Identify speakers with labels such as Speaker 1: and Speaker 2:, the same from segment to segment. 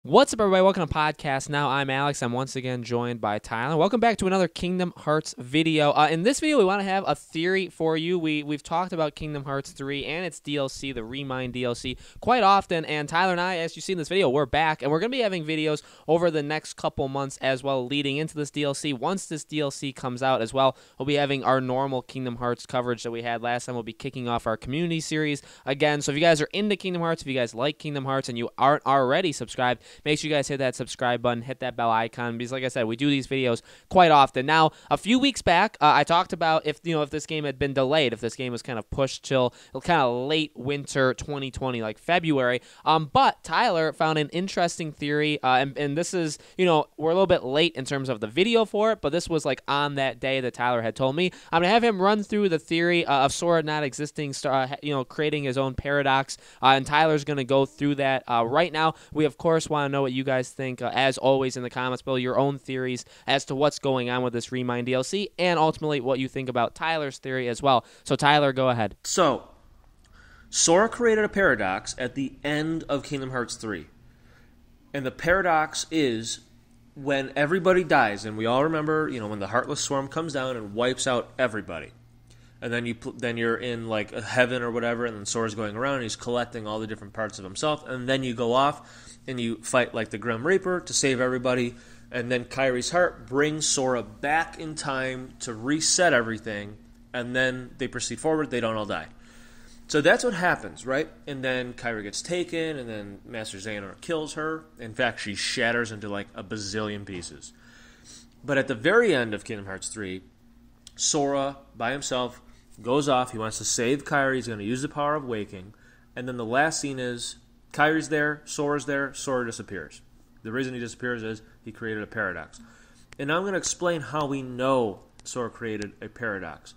Speaker 1: What's up, everybody? Welcome to Podcast Now. I'm Alex. I'm once again joined by Tyler. Welcome back to another Kingdom Hearts video. In this video, we want to have a theory for you. We've talked about Kingdom Hearts 3 and its DLC, the Remind DLC, quite often. And Tyler and I, as you see in this video, we're back. And we're going to be having videos over the next couple months as well, leading into this DLC. Once this DLC comes out as well, we'll be having our normal Kingdom Hearts coverage that we had last time. We'll be kicking off our community series again. So if you guys are into Kingdom Hearts, if you guys like Kingdom Hearts and you aren't already subscribed, make sure you guys hit that subscribe button, hit that bell icon, because like I said, we do these videos quite often. Now, a few weeks back, I talked about if this game had been delayed, if this game was kind of pushed till kind of late winter 2020, like February. But Tyler found an interesting theory, and this is, we're a little bit late in terms of the video for it, but this was like on that day that Tyler had told me. I'm gonna have him run through the theory of Sora not existing, creating his own paradox, and Tyler's gonna go through that right now. We of course want to know what you guys think, as always, in the comments below, your own theories as to what's going on with this Remind DLC, and ultimately what you think about Tyler's theory as well. So Tyler, go ahead.
Speaker 2: So, Sora created a paradox at the end of Kingdom Hearts 3. And the paradox is when everybody dies, and we all remember, when the Heartless Swarm comes down and wipes out everybody. And then you're in like a heaven or whatever, and then Sora's going around and he's collecting all the different parts of himself, and then you go off and you fight like the Grim Reaper to save everybody, and then Kairi's heart brings Sora back in time to reset everything, and then they proceed forward, they don't all die. So that's what happens, right? And then Kairi gets taken, and then Master Xehanort kills her. In fact, she shatters into like a bazillion pieces. But at the very end of Kingdom Hearts 3, Sora, by himself, goes off. He wants to save Kairi. He's going to use the power of waking. And then the last scene is Kairi's there, Sora's there, Sora disappears. The reason he disappears is he created a paradox. And now I'm going to explain how we know Sora created a paradox.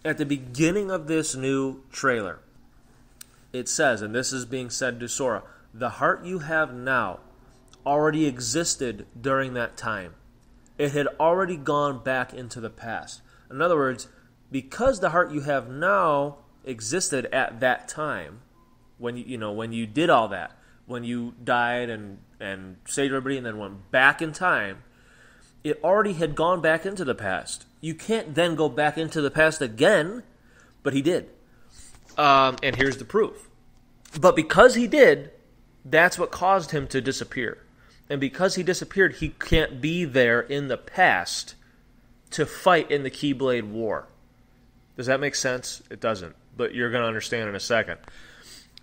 Speaker 2: At the beginning of this new trailer, it says, and this is being said to Sora, the heart you have now already existed during that time. It had already gone back into the past. In other words, because the heart you have now existed at that time, when you did all that, when you died and saved everybody and then went back in time, it already had gone back into the past. You can't then go back into the past again, but he did. And here's the proof. But because he did, that's what caused him to disappear. And because he disappeared, he can't be there in the past to fight in the Keyblade War. Does that make sense? It doesn't, but you're going to understand in a second.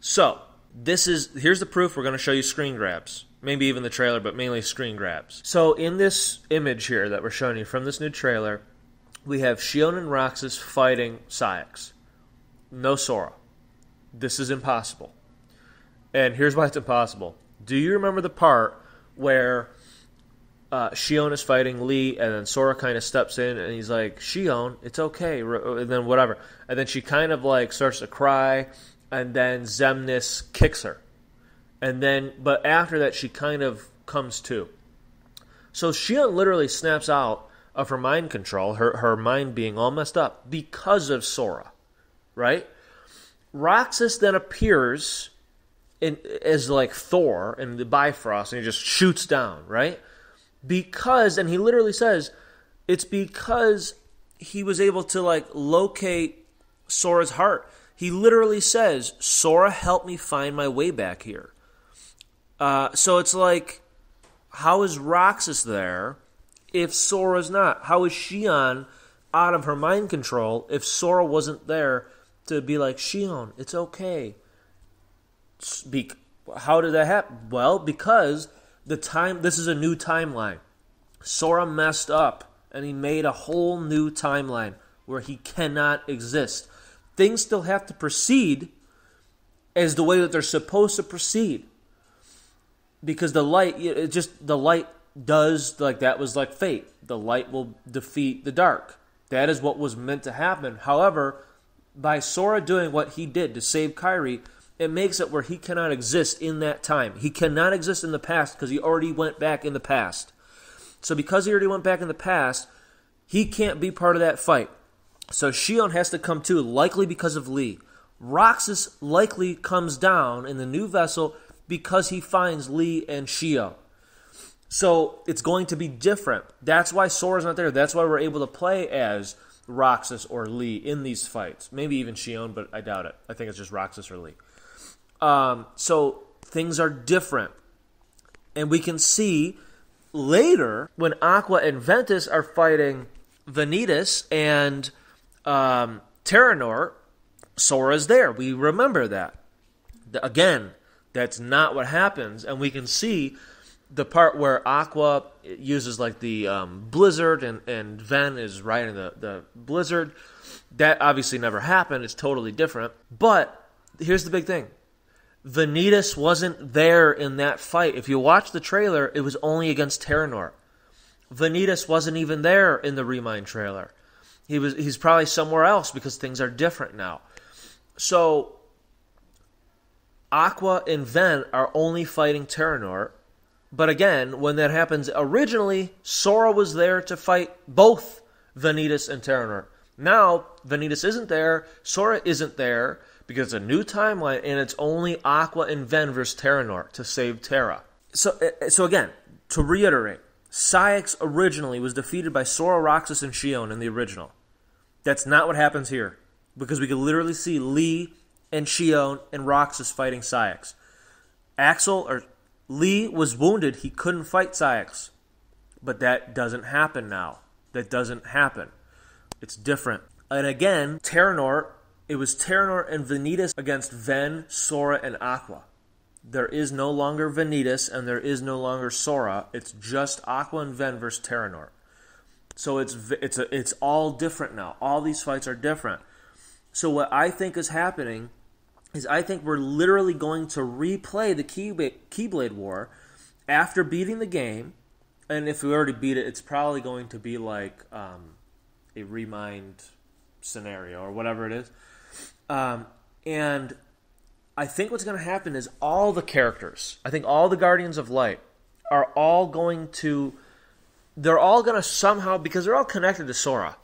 Speaker 2: So, here's the proof. We're going to show you screen grabs. Maybe even the trailer, but mainly screen grabs. So, in this image here that we're showing you from this new trailer, we have XION and Roxas fighting Saïx. No Sora. This is impossible. And here's why it's impossible. Do you remember the part where XION is fighting Lee, and then Sora kind of steps in, and he's like, XION, it's okay, and then whatever. And then she kind of like starts to cry, and then Xemnas kicks her. But after that, she kind of comes to. So XION literally snaps out of her mind control, her mind being all messed up, because of Sora, right? Roxas then appears as like Thor in the Bifrost, and he just shoots down, right? Because, and he literally says, it's because he was able to like locate Sora's heart. He literally says, Sora helped me find my way back here. So it's like, how is Roxas there if Sora's not? How is XION out of her mind control if Sora wasn't there to be like, XION, it's okay? How did that happen? Well, because this is a new timeline. Sora messed up, and he made a whole new timeline where he cannot exist. Things still have to proceed as the way that they're supposed to proceed. Because the light does, like, that was like fate. The light will defeat the dark. That is what was meant to happen. However, by Sora doing what he did to save Kairi, it makes it where he cannot exist in that time. He cannot exist in the past because he already went back in the past. So because he already went back in the past, he can't be part of that fight. So XION has to come too, likely because of Lee. Roxas likely comes down in the new vessel because he finds Lee and XION. So it's going to be different. That's why Sora's not there. That's why we're able to play as Roxas or Lee in these fights. Maybe even XION, but I doubt it. I think it's just Roxas or Lee. So things are different. And we can see later when Aqua and Ventus are fighting Vanitas and Xehanort, Sora's there. We remember that. Again, that's not what happens. And we can see the part where Aqua uses like the blizzard and Ven is riding the blizzard. That obviously never happened. It's totally different. But here's the big thing. Vanitas wasn't there in that fight. If you watch the trailer, it was only against Xehanort. Vanitas wasn't even there in the Remind trailer. He's probably somewhere else because things are different now. So Aqua and Ven are only fighting Xehanort. But again, when that happens, originally, Sora was there to fight both Vanitas and Xehanort. Now, Vanitas isn't there, Sora isn't there, because it's a new timeline, and it's only Aqua and Ven versus Xehanort to save Terra. So again, to reiterate, Saix originally was defeated by Sora, Roxas, and XION in the original. That's not what happens here, because we can literally see Lee and XION and Roxas fighting Saix. Lee was wounded. He couldn't fight Saix. But that doesn't happen now. That doesn't happen. It's different. And again, Xehanort, it was Xehanort and Vanitas against Ven, Sora, and Aqua. There is no longer Vanitas and there is no longer Sora. It's just Aqua and Ven versus Xehanort. So it's all different now. All these fights are different. So what I think is happening is I think we're literally going to replay the Keyblade War after beating the game. And if we already beat it, it's probably going to be like a Remind scenario or whatever it is. And I think what's going to happen is all the characters, I think all the Guardians of Light are all going to, they're all going to somehow, because they're all connected to Sora,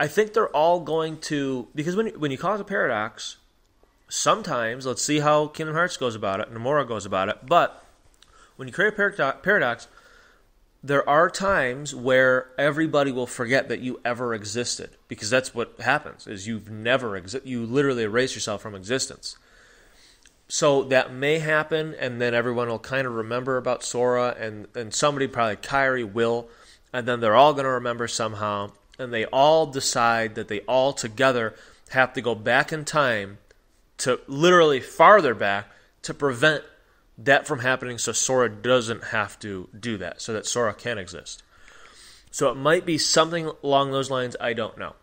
Speaker 2: I think they're all going to, because when you cause a paradox, sometimes, let's see how Kingdom Hearts goes about it, Nomura goes about it, but when you create a paradox, there are times where everybody will forget that you ever existed, because that's what happens, is you literally erase yourself from existence. So that may happen, and then everyone will kind of remember about Sora, and somebody, probably Kairi, will, and then they're all going to remember somehow, and they all decide that they all together have to go back in time to literally farther back to prevent that from happening, so Sora doesn't have to do that, so that Sora can exist. So it might be something along those lines, I don't know.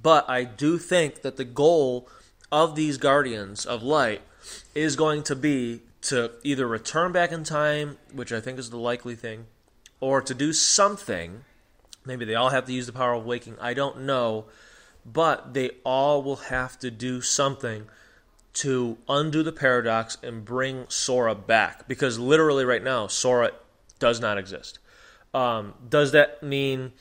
Speaker 2: But I do think that the goal of these Guardians of Light is going to be to either return back in time, which I think is the likely thing, or to do something. Maybe they all have to use the power of waking, I don't know, but they all will have to do something to undo the paradox and bring Sora back. Because literally right now, Sora does not exist. Does that mean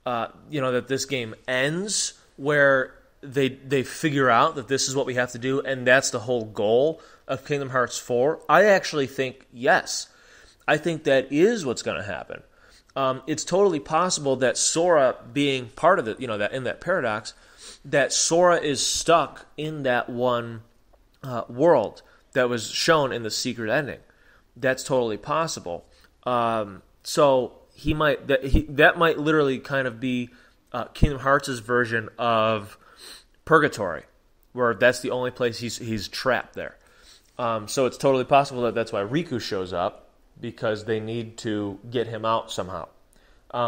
Speaker 2: that this game ends where they figure out that this is what we have to do and that's the whole goal of Kingdom Hearts 4? I actually think yes. I think that is what's going to happen. It's totally possible that Sora being part of it, that in that paradox, that Sora is stuck in that one world that was shown in the secret ending. That's totally possible. So he might that might literally kind of be Kingdom Hearts' version of Purgatory, where that's the only place he's trapped there. So it's totally possible that that's why Riku shows up, because they need to get him out somehow.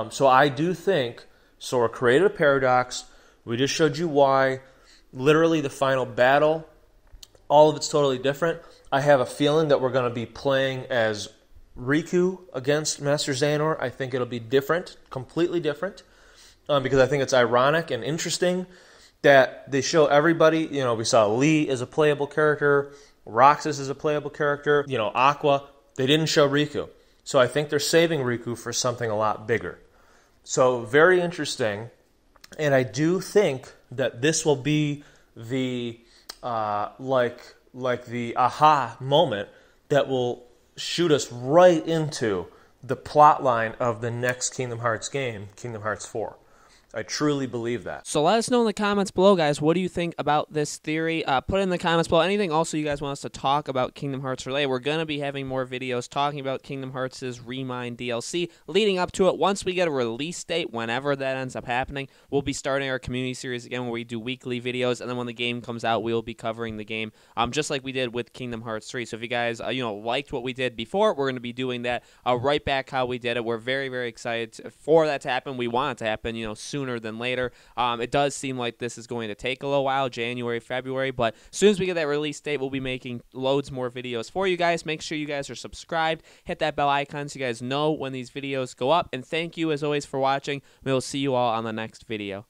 Speaker 2: So I do think Sora created a paradox. We just showed you why. Literally the final battle, all of it's totally different. I have a feeling that we're going to be playing as Riku against Master Xehanort. I think it'll be different, completely different, because I think it's ironic and interesting that they show everybody. We saw Lee as a playable character, Roxas is a playable character, Aqua. They didn't show Riku. So I think they're saving Riku for something a lot bigger. So very interesting. And I do think that this will be the like the aha moment that will shoot us right into the plot line of the next Kingdom Hearts game, Kingdom Hearts 4. I truly believe that.
Speaker 1: So let us know in the comments below, guys. What do you think about this theory? Put in the comments below anything also you guys want us to talk about Kingdom Hearts related. We're going to be having more videos talking about Kingdom Hearts' Remind DLC leading up to it. Once we get a release date, whenever that ends up happening, we'll be starting our community series again where we do weekly videos. And then when the game comes out, we'll be covering the game just like we did with Kingdom Hearts 3. So if you guys liked what we did before, we're going to be doing that right back how we did it. We're very, very excited for that to happen. We want it to happen sooner than later. It does seem like this is going to take a little while, January, February, but as soon as we get that release date, we'll be making loads more videos for you guys. Make sure you guys are subscribed. Hit that bell icon so you guys know when these videos go up. And thank you, as always, for watching. We will see you all on the next video.